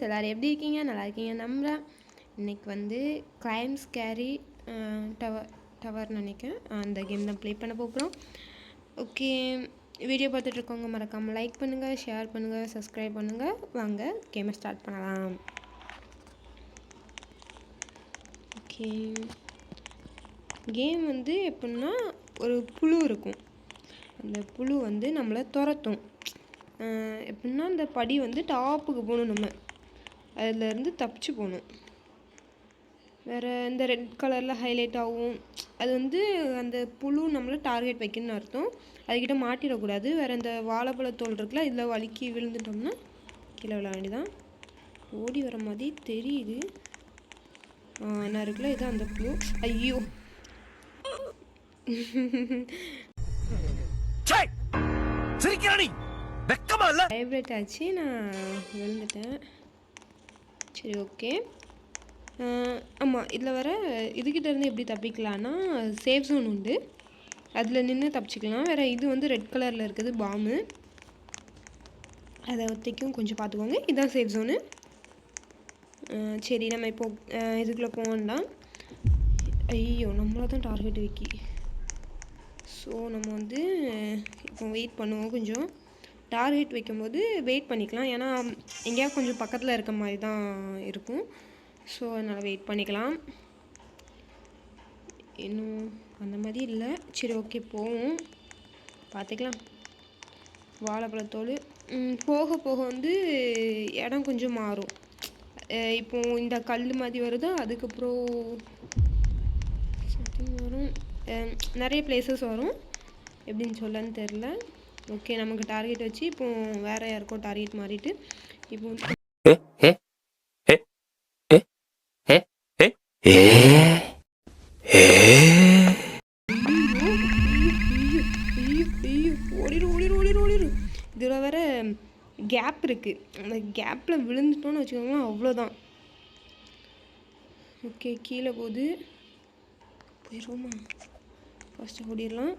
Viewers எல்லோரும் எப்படி இருக்கீங்க? நல்லா இருக்கீங்க நம்புகிறேன். இன்றைக்கி வந்து கிரைம் ஸ்கேரி டவர்னு நினைக்கிறேன், அந்த கேம் தான் ப்ளே பண்ண போகிறோம். ஓகே, வீடியோ பார்த்துட்ருக்கவங்க மறக்காமல் லைக் பண்ணுங்கள், ஷேர் பண்ணுங்கள், சப்ஸ்கிரைப் பண்ணுங்கள். வாங்க கேமை ஸ்டார்ட் பண்ணலாம். ஓகே, கேம் வந்து எப்படின்னா ஒரு புழு இருக்கும். அந்த புழு வந்து நம்மளை துரத்தும். எப்படின்னா அந்த படி வந்து டாப்புக்கு போகணும், நம்ம அதிலேருந்து தப்பிச்சு போகணும். வேறு இந்த ரெட் கலரில் ஹைலைட் ஆகும், அது வந்து அந்த புழு நம்மளை டார்கெட் வைக்கணும்னு அர்த்தம். அதுக்கிட்ட மாட்டிடக்கூடாது. வேறு இந்த வாழைப்பழத்தோல் இருக்குல்ல, இதில் வலிக்கி விழுந்துட்டோம்னா கீழே விழ வேண்டியதான். ஓடி வர மாதிரி தெரியுது. என்ன இருக்குல்ல, இதுதான் அந்த புழு. ஐயோ வைப்ரேட் ஆச்சு, நான் விழுந்துட்டேன். சரி, ஓகே. ஆமாம், இதில் வர இதுக்கிட்டேருந்து எப்படி தப்பிக்கலான்னா சேஃப் ஜோன் உண்டு, அதில் நின்று தப்பிச்சிக்கலாம். வேறு இது வந்து ரெட் கலரில் இருக்குது பாம்பு, அதை ஒத்திக்கும் கொஞ்சம் பார்த்துக்கோங்க. இதுதான் சேஃப் ஜோனு. சரி, நம்ம இப்போது இதுக்குள்ளே போகண்டாம். ஐயோ, நம்மளை தான் டார்கெட் வைக்கி. ஸோ நம்ம வந்து இப்போ வெயிட் பண்ணுவோம். கொஞ்சம் டார்கெட் வைக்கும்போது வெயிட் பண்ணிக்கலாம், ஏன்னா எங்கேயாவது கொஞ்சம் பக்கத்தில் இருக்க மாதிரி தான் இருக்கும். ஸோ அதனால் வெயிட் பண்ணிக்கலாம். இன்னும் அந்த மாதிரி இல்லை. சரி, ஓகே, போவோம், பார்த்துக்கலாம். வாழைப்பழத்தோடு போக போக வந்து இடம் கொஞ்சம் மாறும். இப்போது இந்த கல் மாதிரி வருதா, அதுக்கப்புறம் சம்திங் வரும், நிறைய பிளேசஸ் வரும். எப்படின்னு சொல்லன்னு தெரில. ஓகே, நமக்கு டார்கெட் வச்சு இப்போ வேறு யாருக்கோ டார்கெட் மாறிட்டு இப்போ ஓடிடு. இதில் வேற கேப் இருக்குது, அந்த கேப்பில் விழுந்துட்டோன்னு வச்சுக்கோங்களேன், அவ்வளோதான். ஓகே, கீழே போயிடுவோமா? ஃபஸ்ட்டு ஓடிடலாம்.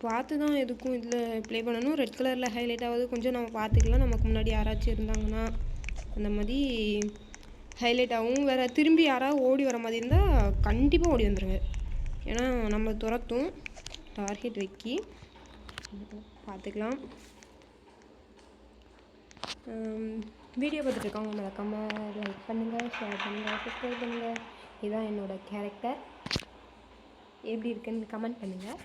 பார்த்து தான் எதுக்கும் இதில் ப்ளே பண்ணணும். ரெட் கலரில் ஹைலைட் ஆகுது, கொஞ்சம் நம்ம பார்த்துக்கலாம். நமக்கு முன்னாடி யாராச்சும் இருந்தாங்கன்னா அந்த மாதிரி ஹைலைட் ஆகும். வேறு திரும்பி யாராவது ஓடி வர மாதிரி இருந்தால் கண்டிப்பாக ஓடி வந்துடுங்க, ஏன்னா நம்ம துரத்தும் டார்கெட் வைக்கி. பார்த்துக்கலாம். வீடியோ பார்த்துட்ருக்கவங்க மறக்காமல் லைக் பண்ணுங்கள், ஷேர் பண்ணுங்கள், சப்ஸ்கிரைப் பண்ணுங்கள். இதுதான் என்னோடய கேரக்டர். எப்படி இருக்குன்னு கமெண்ட் பண்ணுங்கள்.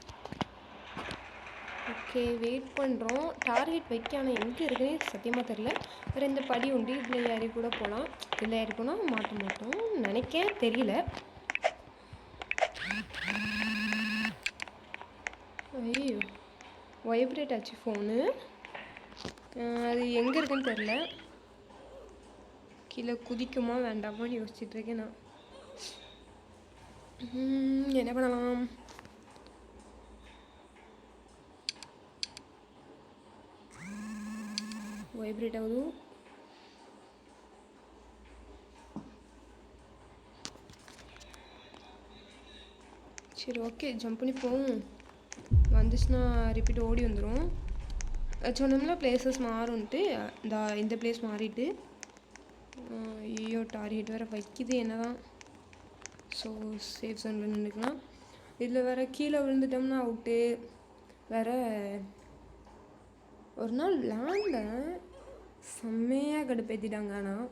ஓகே, வெயிட் பண்ணுறோம். டார்கெட் வைக்க, ஆனால் எங்கே இருக்குன்னு சத்தியமாக தெரில. வேறு இந்த படி உண்டு, இதில் ஏறி கூட போகலாம். இதில் ஏறி போனால் மாட்ட மாட்டோம் நினைக்க, தெரியல. ஐயோ, வைப்ரேட் ஆச்சு ஃபோனு. அது எங்கே இருக்குன்னு தெரில. கீழே குதிக்குமா வேண்டாமான்னு யோசிச்சுட்ருக்கேன் நான். என்ன பண்ணலாம்? வைப்ரேட் ஆகுது. சரி, ஓகே, ஜம்ப் பண்ணி போவோம். வந்துச்சுன்னா ரிப்பீட் ஓடி வந்துடும். சொன்னோம்னா பிளேசஸ் மாறும்ன்ட்டு இந்த பிளேஸ் மாறிட்டு. ஐயோ, டார்கெட் வேறு வைக்கிது என்ன தான். ஸோ சேஃப் ஜோனில் நின்றுக்கலாம். இதில் வேறு கீழே விழுந்துட்டோம்னா அவுட்டு. வேறு ஒரு நாள் விளாண்டேன், செம்மையாக கடுப்பேற்றிட்டாங்க. ஆனால்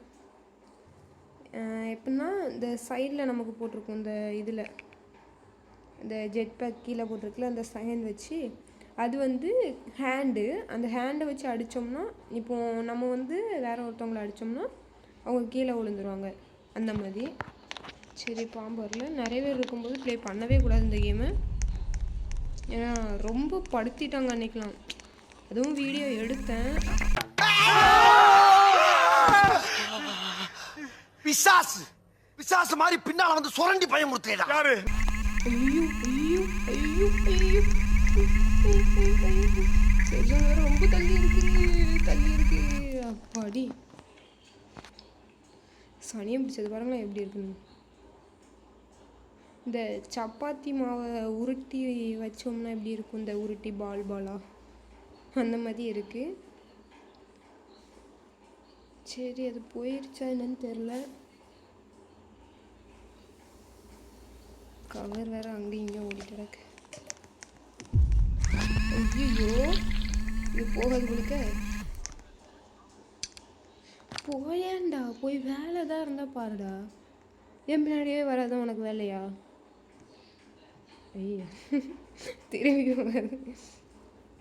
எப்படின்னா இந்த சைடில் நமக்கு போட்டிருக்கோம், இந்த இதில் இந்த ஜெட் பேக் கீழே போட்டிருக்குல, அந்த சைன் வச்சு அது வந்து ஹேண்டு, அந்த ஹேண்டை வச்சு அடித்தோம்னா, இப்போது நம்ம வந்து வேறு ஒருத்தவங்களை அடித்தோம்னா அவங்க கீழே விழுந்துருவாங்க, அந்த மாதிரி. சரி, பாம்பு வரல. நிறைய பேர் இருக்கும்போது ப்ளே பண்ணவே கூடாது இந்த கேமு, ஏன்னா ரொம்ப படுத்திட்டாங்க அன்றைக்கெலாம். அதுவும் வீடியோ எடுத்தேன். பிசாசு மாதிரி பின்னால வந்து சுரண்டி பயமுறுத்தேடா. யாரு? ஐயோ ஐயோ ஐயோ ஐயோ, ரொம்ப தள்ளி இருக்கு. அப்பாடி, சனியம் பிடிச்சது பாருங்களேன் எப்படி இருக்குன்னு. இந்த சப்பாத்தி மாவை உருட்டி வச்சோம்னா எப்படி இருக்கும், இந்த உருட்டி பாலாக அந்த மாதிரி இருக்குது. சரி அது போயிடுச்சா என்னன்னு தெரில. கவர் வேற அங்கேயும் இங்கேயும் ஓடிட்டு கிடக்கு. ஐயோ இது போகாது கொடுக்க. போயேன்டா, போய் வேலை தான் இருந்தால் பாருடா. என் பின்னாடியே வராதான் உனக்கு வேலையா? ஐயா திரும்பி வராது.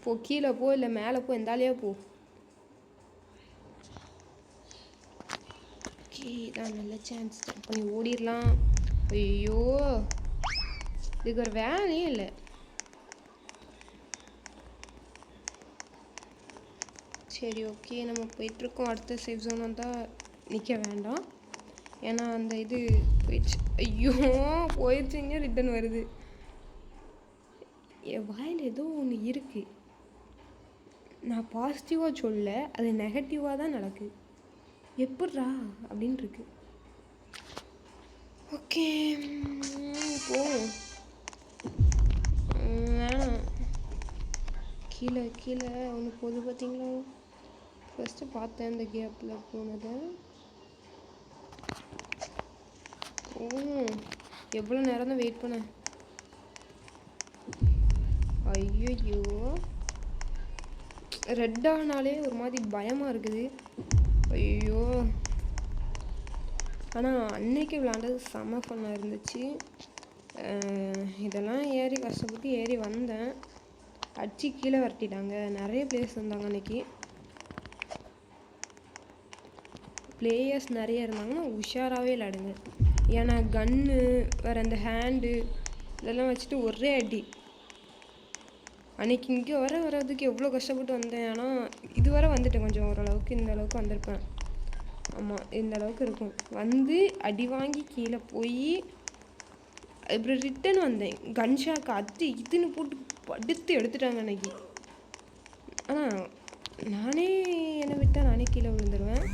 போ கீழே போ, இல்லை மேலே போ, எந்தாலேயே போ. ஓகே இதான் நல்ல சான்ஸ். அப்போ நீ ஓடிடலாம். ஐயோ இதுக்கு ஒரு வேலையே இல்லை. சரி ஓகே நம்ம போயிட்டுருக்கோம். அடுத்த சேஃப் ஜோன் வந்தால் நிற்க வேண்டாம், ஏன்னா அந்த இது போயிடுச்சு. ஐயோ போயிடுச்சுங்க, ரிட்டன் வருது. என் வாயில் ஏதோ ஒன்று இருக்குது. நான் பாசிட்டிவாக சொல்ல, அது நெகட்டிவாக தான் நடக்குது. எப்பட்றா அப்படின்னு இருக்கு. ஓகே போவோம். வேணாம், கீழே கீழே ஒன்று போகுது பார்த்தீங்களா? ஃபஸ்ட்டு பார்த்தேன் இந்த கேப்பில் போனதை. ஓ எவ்வளோ நேரம் தான் வெயிட் பண்ணேன். ஐயோ ரெட் ஆனாலே ஒரு மாதிரி பயமாக இருக்குது. ஐயோ ஆனால் அன்னைக்கு விளாண்டது செம ஃபன்னாக இருந்துச்சு. இதெல்லாம் ஏறி கஷ்டப்பட்டு ஏறி வந்தேன். அடிச்சு கீழே வரட்டிட்டாங்க. நிறைய பிளேயர்ஸ் இருந்தாங்க அன்னைக்கு. பிளேயர்ஸ் நிறைய இருந்தாங்கன்னா உஷாராகவே விளாடுங்க. ஏன்னா கன்னு வேறு அந்த ஹேண்டு இதெல்லாம் வச்சுட்டு ஒரே அடி. அன்றைக்கி இங்கே வர்றதுக்கு எவ்வளோ கஷ்டப்பட்டு வந்தேன். ஆனால் இதுவரை வந்துட்டேன் கொஞ்சம் ஓரளவுக்கு. இந்த அளவுக்கு வந்திருப்பேன். ஆமாம் இந்த அளவுக்கு இருக்கும். வந்து அடி வாங்கி கீழே போய் அப்புறம் ரிட்டன் வந்தேன். கன்ஷாக்கு அது இதுன்னு போட்டு படுத்து எடுத்துட்டாங்க அன்னைக்கு. ஆனால் நானே என்னை விட்டால் நானே கீழே விழுந்துருவேன்.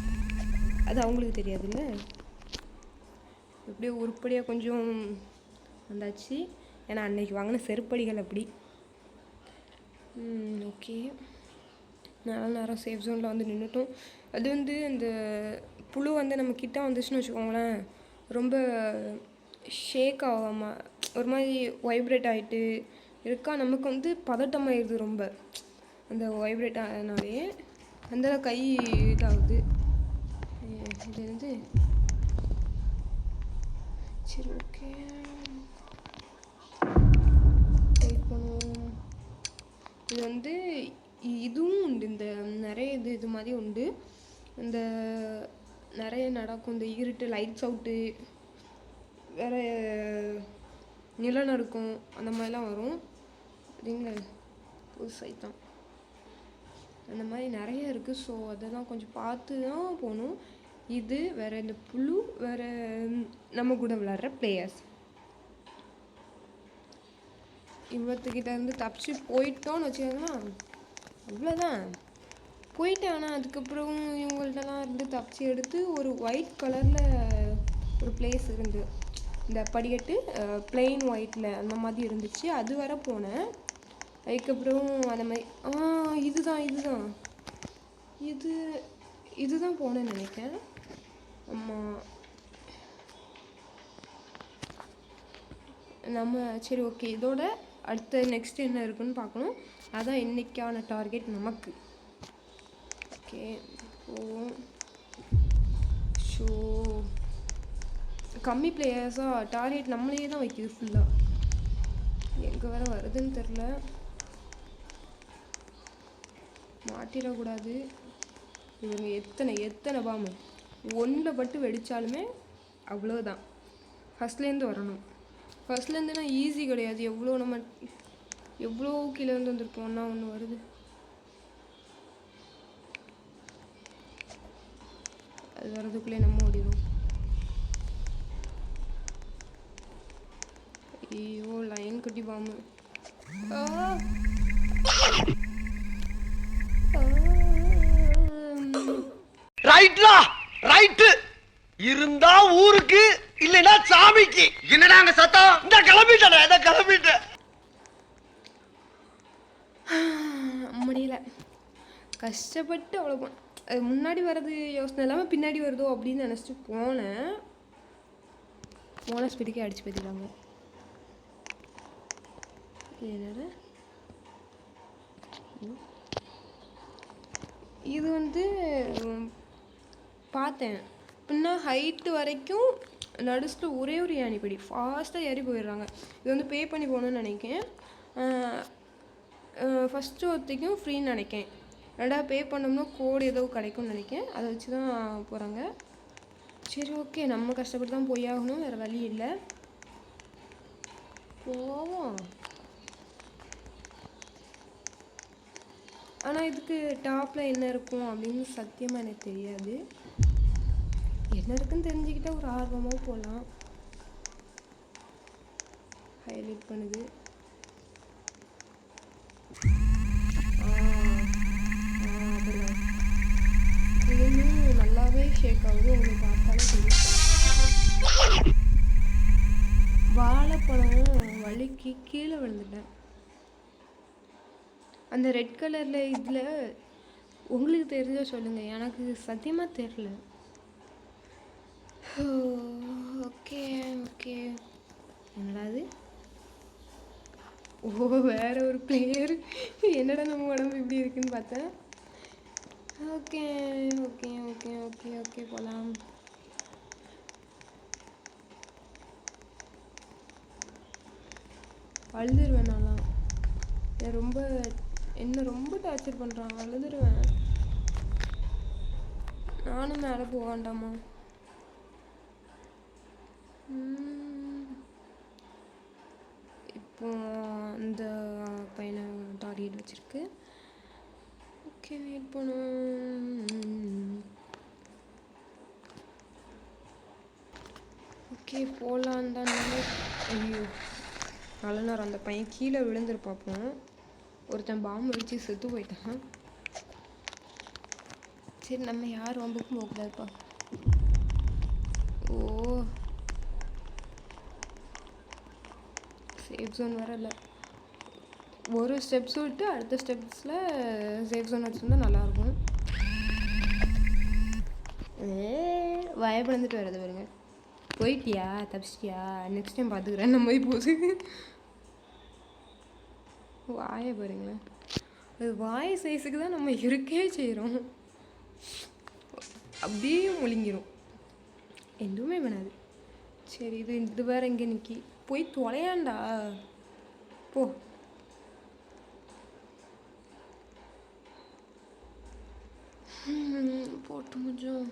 அது அவங்களுக்கு தெரியாதுல்ல. எப்படியோ உருப்படியாக கொஞ்சம் வந்தாச்சு. ஏன்னா அன்னைக்கு வாங்கின செருப்படிகள் அப்படி. ஓகே நல்ல நேரம் சேஃப் ஜோனில் வந்து நின்றுட்டோம். அது வந்து இந்த புழு வந்து நம்ம கிட்ட வந்துச்சுன்னு வச்சுக்கோங்களேன், ரொம்ப ஷேக் ஆகாமல் ஒரு மாதிரி வைப்ரேட் ஆகிட்டு இருக்கா. நமக்கு வந்து பதட்டமாயிடுது ரொம்ப. அந்த வைப்ரேட் ஆனாலே அந்த கை இதாகுது. இது வந்து சரி ஓகே வெயிட் பண்ணுவோம். இது வந்து இதுவும் உண்டு, இந்த நிறைய இது மாதிரி உண்டு. இந்த நிறைய நடக்கும். இந்த இருட்டு லைட்ஸ் அவுட்டு வேறு நிலநடுக்கம் அந்த மாதிரிலாம் வரும். சரிங்களா, புதுசாக தான் அந்த மாதிரி நிறைய இருக்குது. ஸோ அதெல்லாம் கொஞ்சம் பார்த்து தான் போகணும். இது வேறு இந்த புழு வேறு நம்ம கூட விளாட்ற பிளேயர்ஸ். இவ்வளோத்துக்கிட்ட இருந்து தப்பிச்சு போயிட்டோன்னு வச்சுக்கோங்களா, அவ்வளோதான் போயிட்டேன். ஆனால் அதுக்கப்புறம் இவங்கள்ட்டலாம் இருந்து தப்பிச்சு எடுத்து ஒரு ஒயிட் கலரில் ஒரு பிளேஸ் இருந்து இந்த படிக்கட்டு பிளெயின் ஒயிட்டில் அந்த மாதிரி இருந்துச்சு. அது வர போனேன். அதுக்கப்புறம் அந்த மாதிரி இதுதான் போனேன்னு நினைக்கிறேன். ஆமாம் நம்ம சரி ஓகே இதோட அடுத்த நெக்ஸ்ட் என்ன இருக்குன்னு பார்க்கணும். அதான் இன்னைக்கான டார்கெட் நமக்கு. ஓகே போவோம். ஷோ கம்மி பிளேயர்ஸாக டார்கெட் நம்மளே தான் வைக்கிது ஃபுல்லாக. எங்கே வேற வருதுன்னு தெரில, மாட்டிடக்கூடாது. இவங்க எத்தனை பாம்பு ஒன்றில் பட்டு வெடித்தாலுமே அவ்வளோதான். ஃபஸ்ட்லேருந்து வரணும். ஃபஸ்ட்லேருந்துனா ஈஸி கிடையாது. எவ்வளோ கீழே வந்து வந்திருக்கோம்னா ஒன்று வருது. அது வர்றதுக்குள்ளே நம்ம ஓடிடும். ஐயோ லைன் கட்டி பாம்பு. ரைட்லா ரைட்டு இருந்தா ஊருக்கு, இல்லைன்னா சாமிக்கு. என்னடா அங்க சத்தம்? இந்த கிளம்பிட்டேன். முடியல, கஷ்டப்பட்டு அவ்வளோ அது முன்னாடி வர்றது யோசனை இல்லாமல் பின்னாடி வருதோ அப்படின்னு நினச்சிட்டு போனேன். போன ஸ்பீடுக்கே அடிச்சு போயிடுறாங்க. என்னடா இது வந்து பார்த்தேன் பின்னா ஹைட்டு வரைக்கும் நடுஸில் ஒரே ஒரு யானைப்படி ஃபாஸ்ட்டாக ஏறி போயிடுறாங்க. இது வந்து பே பண்ணி போகணுன்னு நினைக்கிறேன். ஃபஸ்ட்டு ஒருத்தைக்கும் ஃப்ரீன்னு நினைக்கேன். ரெண்டாவது பே பண்ணோம்னா கோடு ஏதோ கிடைக்கும்னு நினைக்கிறேன். அதை வச்சு தான் போகிறாங்க. சரி ஓகே, நம்ம கஷ்டப்பட்டு தான் போய் ஆகணும், வேறு வழி இல்லை. போவோம். ஆனால் இதுக்கு டாப்பில் என்ன இருக்கும் அப்படின்னு சத்தியமாக எனக்கு தெரியாது. என்ன இருக்குன்னு தெரிஞ்சுக்கிட்டால் ஒரு ஆர்வமாக போகலாம். ஹைலைட் பண்ணுது. அப்படிதான் நல்லாவே ஷேக் ஆகுது. உங்களுக்கு பார்த்தாலே தெரியும். வாழைப்பழம் வலிக்கு கீழே விழுந்துட்டேன். அந்த ரெட் கலரில் இதில் உங்களுக்கு தெரிஞ்சா சொல்லுங்கள், எனக்கு சத்தியமாக தெரில. ஓகே ஓகே, என்னடா அது? ஓ, வேற ஒரு பிளேயர். என்னடா நம்ம உடம்பு இப்படி இருக்குன்னு பார்த்தேன். Okay okay okay okay okay போகலாம். அழுதுருவேன் நான்லாம். என்ன ரொம்ப டார்ச்சர் பண்ணுறாங்க, அழுதுருவேன். நானும் மேலே போக வேண்டாமா? இப்போ அந்த பையனை டார்கெட் வச்சுருக்கு. ஓகே, வெயிட் பண்ணும். ஓகே, போகலான் தான். ஐயோ, நல்ல நேரம் அந்த பையன் கீழே விழுந்துருப்பாப்போம். ஒருத்தன் பாம்பு வச்சு செத்து போயிட்டான். சரி, நம்ம யார் வம்புக்கும் போகக்கூடாதுப்பா. ஓ, சேஃப் ஜோன் வர இல்லை. ஒரு ஸ்டெப்ஸ் விட்டு அடுத்த ஸ்டெப்ஸில் சேஃப் ஜோன் வச்சுருந்தா நல்லாயிருக்கும். பயப்படந்துட்டு வர்றது பாருங்க. போயிட்டியா, தப்பிச்சிட்டியா, நெக்ஸ்ட் டைம் பார்த்துக்கிறேன் நம்ம போய் போகுது. வாயை பாருங்களேன், அது வாய் சைஸுக்கு தான் நம்ம இருக்கே செய்கிறோம். அப்படியே முழுங்கிரும், எதுவுமே வேணாது. சரி, இது வேற எங்கே நிற்கி போய் தொலையாண்டா போ. போட்டு கொஞ்சம்.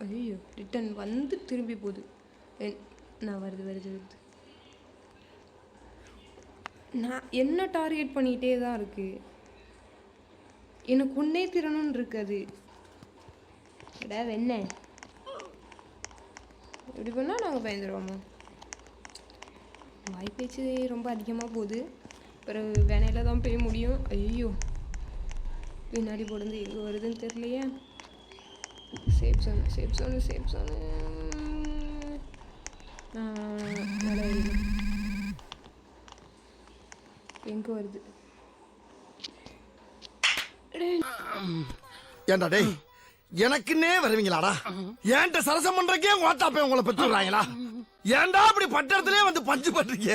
ஐயோ, ரிட்டன் வந்து திரும்பி போகுது. நான் வருது. நான் என்ன டார்கெட் பண்ணிகிட்டே தான் இருக்கு. எனக்கு ஒன்னே திறனுன்னு இருக்காது. என்ன இப்படி பண்ணால் நாங்கள் பயந்துருவோமா? வாய்ப்பேச்சு ரொம்ப அதிகமாக போகுது. அப்புறம் வேணையில் தான் போய் முடியும். ஐயோ, பின்னாடி போடுறது எங்கே வருதுன்னு தெரியலையே. Safe zone. நல்லா வருது. எங்கே வருது? ஏண்டா டேய், எனக்குன்னே வருவீங்களாடா? ஏன்ட்ட சரசம் பண்றக்கே ஓட்டாப்பே உங்களை பெற்றுறாங்களா? ஏன்டா அப்படி பட்டத்திலே வந்து பஞ்சு பண்றீங்க?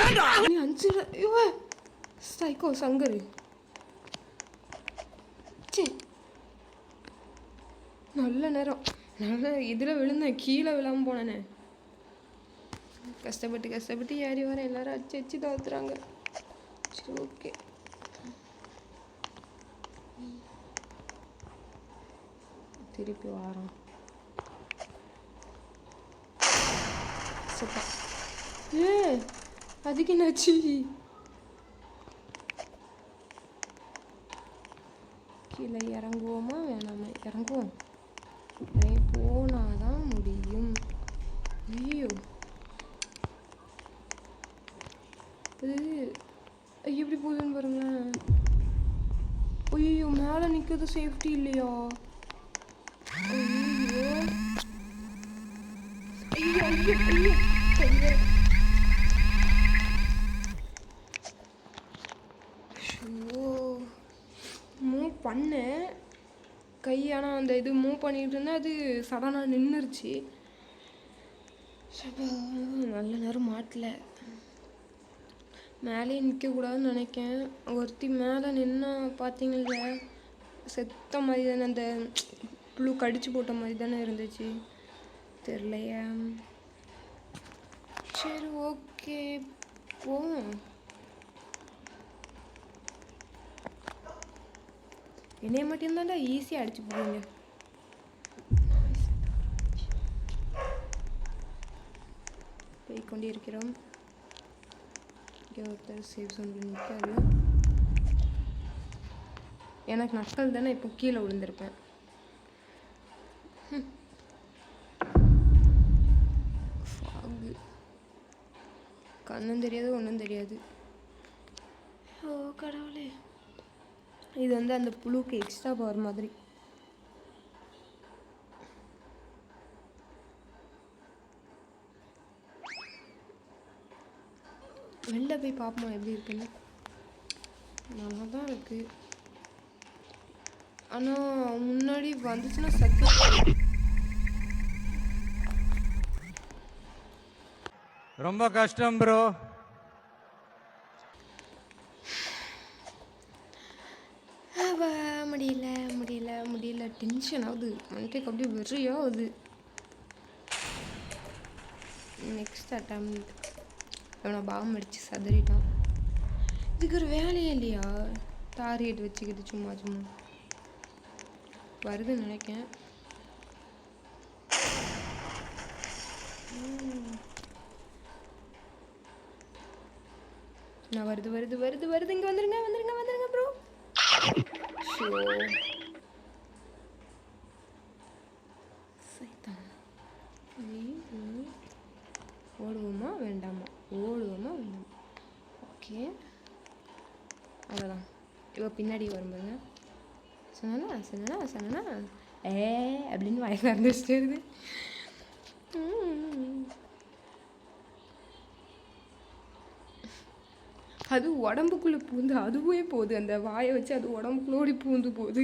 ஏன்டா 5 சைக்கோ சங்கரு. நல்ல நேரம், நல்ல இதில் விழுந்தேன், கீழே விழாமல் போனேனே. கஷ்டப்பட்டு ஏறி வர எல்லாரும் அச்சு தவிர்த்துறாங்க. சரி ஓகே, திருப்பி வாரோம். சப்பா, அதுக்கு என்னாச்சு? கீழே இறங்குவோமா வேணாமா? இறங்குவோம். போனாதான் முடியும். ஐயோ, அது எப்படி போகுதுன்னு பாருங்களேன். ஐயோ, மேலே நிற்கிறது சேஃப்டி இல்லையா? மூவ் பண்ணேன், கை ஆனால் அந்த இது மூவ் பண்ணிட்டு இருந்தால் அது சடனாக நின்றுருச்சு. நல்ல நேரம் மாட்டல. மேலே நிற்கக்கூடாதுன்னு நினைக்கேன். ஒருத்தி மேலே நின்னா பார்த்தீங்கள செத்த மாதிரி தானே, அந்த புழு கடிச்சு போட்ட மாதிரி தானே இருந்துச்சு. தெரிலையா? சரி ஓகே போவோம். என்னைய மட்டும்தான்டா ஈஸியாக அடிச்சு போவீங்க. போய்கொண்டே இருக்கிறோம். இங்கே ஒருத்தர் சேவ் சொல்லி நிற்காது. எனக்கு நக்கல் தானே, இப்போ கீழே விழுந்திருப்பேன். கண்ணும் தெரியாது ஒன்றும் தெரியாது. ஓ கடவுளே. இது வந்து அந்த புழுக்கு எக்ஸ்ட்ரா பவர் மாதிரி. வெளில போய் பார்ப்போம் எப்படி இருக்குன்னு. நல்லா தான் இருக்கு. ஆனால் முன்னாடி வந்துச்சுன்னா சத்து. ரொம்ப கஷ்டம் ப்ரோ. முடியல முடியல முடியல. டென்ஷன் ஆகுது. மண்டைக்கு அப்படியே வெறியாகுது. நெக்ஸ்ட் அட்டம் இவனை பாம் அடித்து சதறிட்டான். இதுக்கு ஒரு வேலையே இல்லையா? டார்கெட் வச்சுக்கிட்டு சும்மா சும்மா வருதுன்னு நினைக்கேன். நான் வருது வருது வருது வருது. இங்கே வந்துருங்க வந்துருங்க வந்துருங்க ப்ரோ. ஷோ ஓடுவோமா வேண்டாமா? ஓடுவோமா வேண்டாமா? ஓகே அவ்வளோதான். இவ பின்னாடி வரும் பாருங்க. சொன்னா சொன்னா சொன்னா அப்படின்னு வாய்க்கு ஆரம்பிச்சிட்டு. அது உடம்புக்குள்ளே பூந்து அதுவே போகுது. அந்த வாயை வச்சு அது உடம்புக்குள்ளோடி பூந்து போகுது.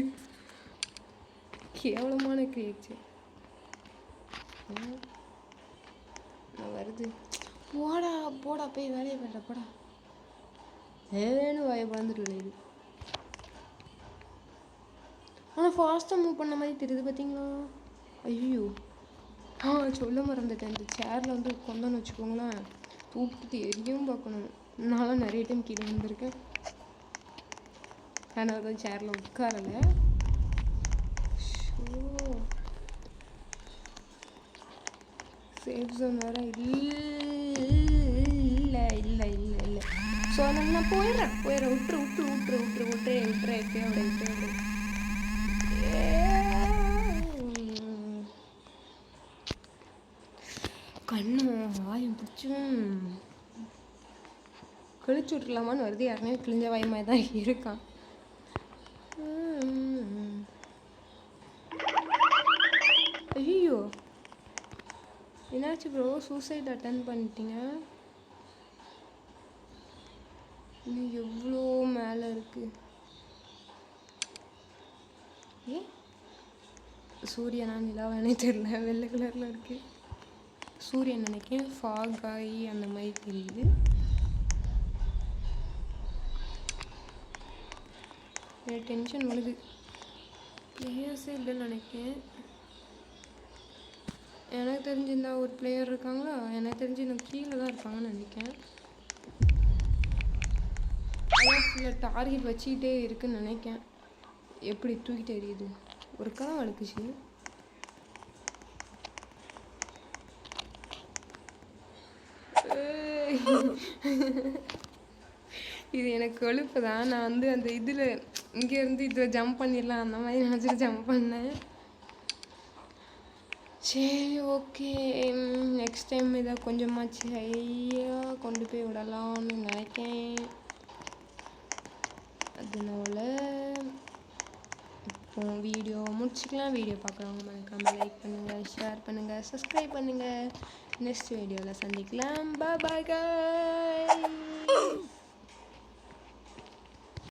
கேவலமான கிரியேச்சர். வருது. போடா போடா போய் வேலையை பண்ண போடா. வேணும் வாயை பறந்துட்டு விளையுது. ஆனால் ஃபாஸ்ட்டாக மூவ் பண்ண மாதிரி தெரியுது பார்த்தீங்களா? ஐயோ சொல்ல மறந்துட்டேன். இந்த சேரில் வந்து உட்காந்தோன்னு வச்சுக்கோங்களேன், தூக்கிட்டு எரியும் பார்க்கணும். நானும் நிறைய டைம் கீழே வந்திருக்கேன். ஆனால் தான் சேரில் உட்காரலை. சேஃப் ஜோன் வேறு இல்லை இல்லை இல்லை இல்லை. ஸோ அதனால் நான் போயிடுறேன் விட்டுரு விட்டுரு விட்டுரு விட்டுரு விட்டுரு விட்டுரு எப்படியோட விட்டுரு. கண்ணு வாயம் பிடிச்சும் கிழிச்சு விட்டுலாமான்னு வருது. யாருமே கிழிஞ்ச வாயமாக தான் இருக்கான். ஐயோ என்னாச்சு ப்ரோ? சூசைட் அட்டன் பண்ணிட்டீங்க? இன்னும் எவ்வளோ மேலே இருக்கு. சூரியனா நிலாவானே தெரியல. வெள்ளை கலரில் இருக்கு சூரியன் நினைக்கிறேன். ஃபாக் ஆகி அந்த மாதிரி தெரியுது. டென்ஷன் வருது. பிளேயர்ஸே இல்லைன்னு நினைக்கிறேன். எனக்கு தெரிஞ்சிருந்தா ஒரு பிளேயர் இருக்காங்களா? எனக்கு தெரிஞ்சு இன்னும் கீழே தான் இருப்பாங்கன்னு நினைக்கிறேன். அதான் சில டார்கெட் வச்சுக்கிட்டே இருக்குன்னு நினைக்கிறேன். எப்படி தூக்கிட்டு எறியுது. ஒரு கதை வளர்க்குச்சு. இது எனக்கு கொழுப்பு தான். நான் வந்து அந்த இதில் இங்கேருந்து இதில் ஜம்ப் பண்ணிடலாம் அந்த மாதிரி நினச்சிட்டு ஜம்ப் பண்ணேன். சரி ஓகே, நெக்ஸ்ட் டைம் இதை கொஞ்சமாச்சு ஹையாக கொண்டு போய் விடலாம்னு நினைக்கிறேன். அதனால இப்போ வீடியோ முடிச்சுக்கலாம். வீடியோ பார்க்குறவங்க மறக்காமல் லைக் பண்ணுங்கள், ஷேர் பண்ணுங்கள், சப்ஸ்கிரைப் பண்ணுங்கள். நெக்ஸ்ட் வீடியோவில் சந்திக்கலாம். பாய் பாய்.